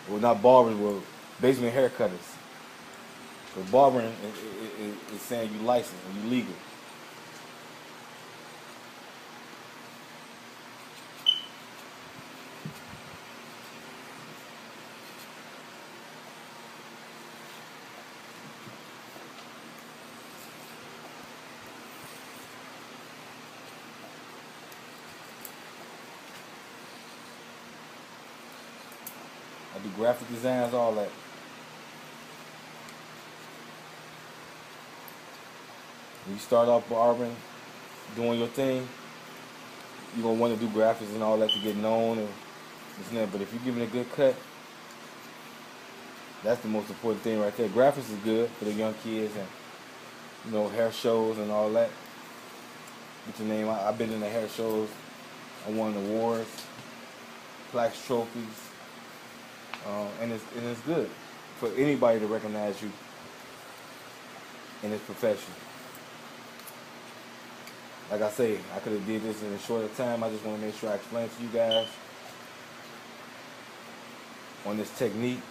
well, not barbers, well, basically haircutters. So barbering is saying you licensed and you legal. I do graphic designs, all that. When you start off barbering, doing your thing, you're gonna want to do graphics and all that to get known and this and that. But if you're giving a good cut, that's the most important thing right there. Graphics is good for the young kids and hair shows and all that. Get your name. I've been in the hair shows. I won awards, plaques, trophies, and it's good for anybody to recognize you in this profession. Like I say, I could have did this in a shorter time. I just want to make sure I explain to you guys on this technique.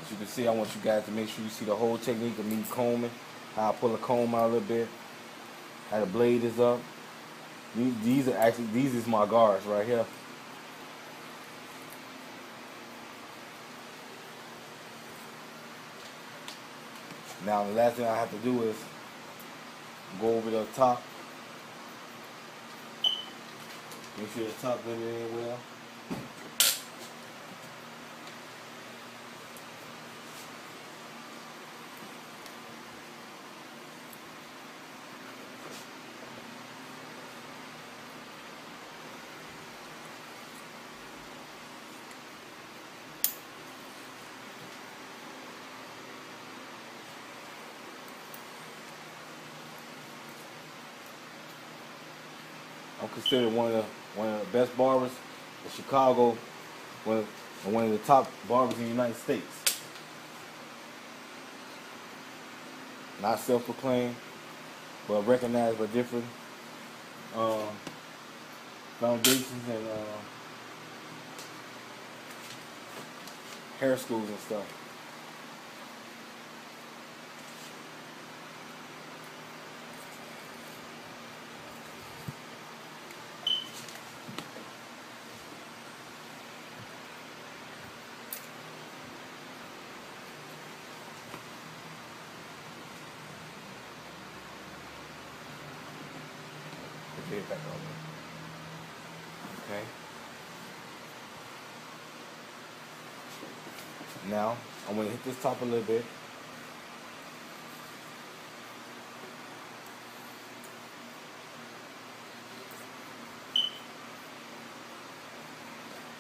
As you can see, I want you guys to make sure you see the whole technique of me combing, how I pull a comb out a little bit, how the blade is up. These is my guards right here. Now the last thing I have to do is go over the top. Make sure the top blended in well. I'm considered one of the best barbers in Chicago, one of the top barbers in the United States. Not self-proclaimed, but recognized by different foundations and hair schools and stuff. Put it back on there. Okay. Now I'm going to hit this top a little bit.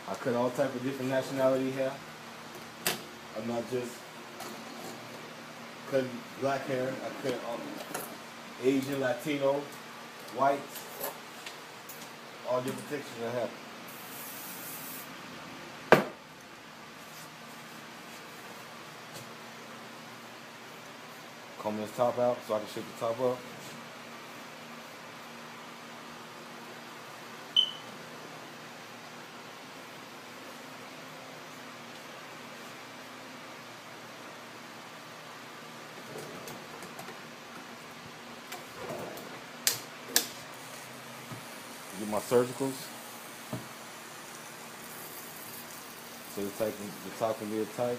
I cut all type of different nationality hair. I'm not just cutting black hair. I cut Asian, Latino, whites, all different textures of hair. Comb this top out so I can shake the top up. Get my surgicals so the top can be tight.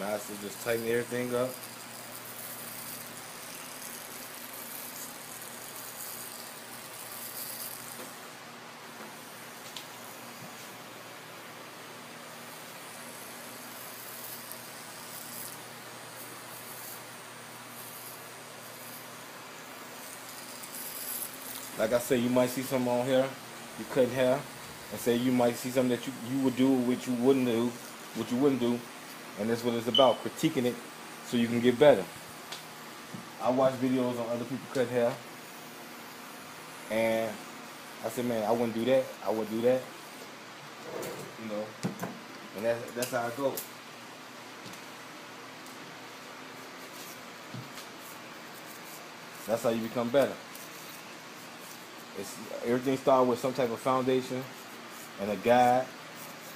Now I should just tighten everything up. Like I said, you might see something on here, you cutting hair, and say you might see something that you would do, which you wouldn't do, and that's what it's about, critiquing it so you can get better. I watch videos on other people cut hair, and I said, man, I wouldn't do that, I wouldn't do that, you know, and that's how it goes. That's how you become better. Everything starts with some type of foundation and a guide,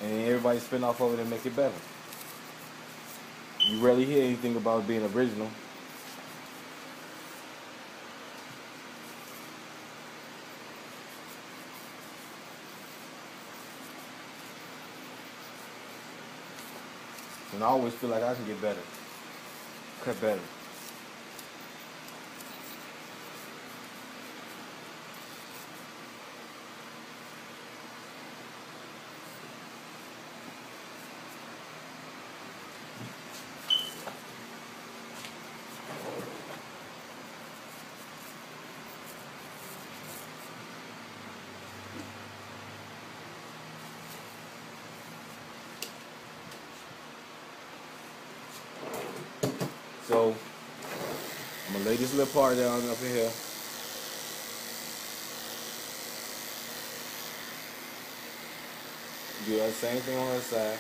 and then everybody spin off of it and make it better. You rarely hear anything about being original. And I always feel like I can get better, cut better. So I'm gonna lay this little part down up in here. Do that same thing on the other side.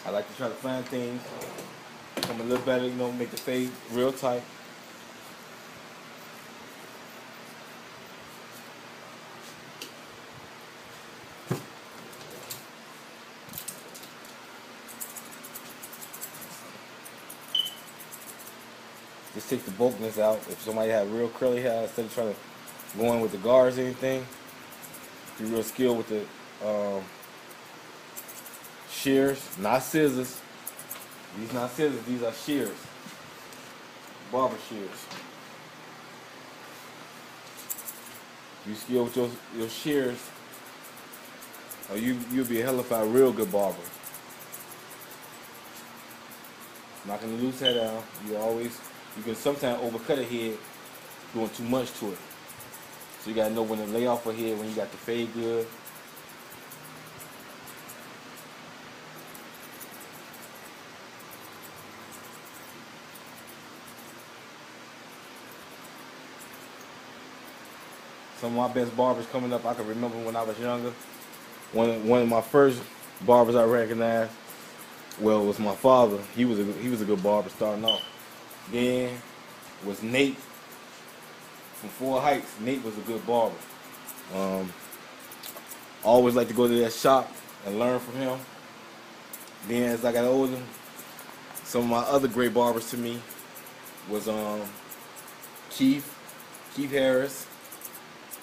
I like to try to find things, become a little better, you know, make the fade real tight. Just take the bulkiness out. If somebody had real curly hair, instead of trying to go in with the guards or anything, be real skilled with the shears, not scissors. These not scissors, these are shears. Barber shears. You skill with your shears, or you'll be a hellified real good barber. Knocking the loose head out, you can sometimes overcut a head doing too much to it. So you gotta know when to lay off a head when you got the fade good. Some of my best barbers coming up, I can remember when I was younger. One of my first barbers I recognized, well, was my father. He was a good barber starting off. Then was Nate from Fort Heights. Nate was a good barber. Always like to go to that shop and learn from him. Then as I got older, some of my other great barbers to me was Keith Harris,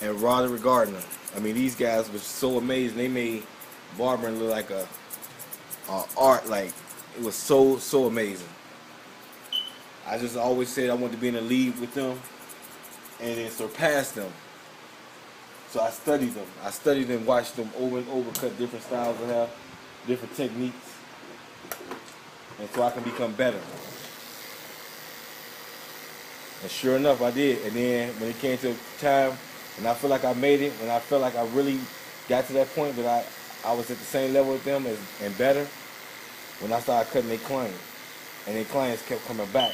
and Roderick Gardner. I mean, these guys were so amazing. They made barbering look like a art. Like, it was so amazing. I just always said I wanted to be in the league with them and then surpass them. So I studied them. I studied and watched them over and over cut different styles of hair, different techniques, and so I can become better. And sure enough, I did. And then when it came to time, and I feel like I made it, and I felt like I really got to that point that I was at the same level with them and better, when I started cutting their clients. And their clients kept coming back.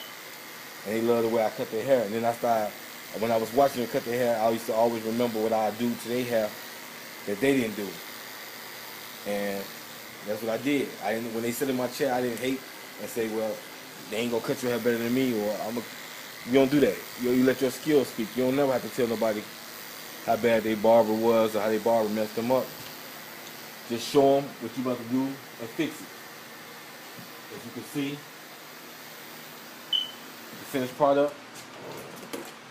And they loved the way I cut their hair. And then when I was watching them cut their hair, I used to always remember what I do to their hair that they didn't do. And that's what I did. When they sit in my chair, I didn't hate and say, well, they ain't gonna cut your hair better than me, or you don't do that. You let your skills speak. You don't never have to tell nobody how bad their barber was or how their barber messed them up. Just show them what you about to do and fix it. As you can see, the finished product,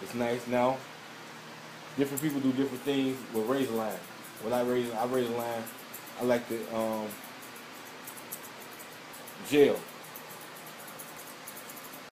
it's nice now. Different people do different things with razor line. When I razor line, I like the gel.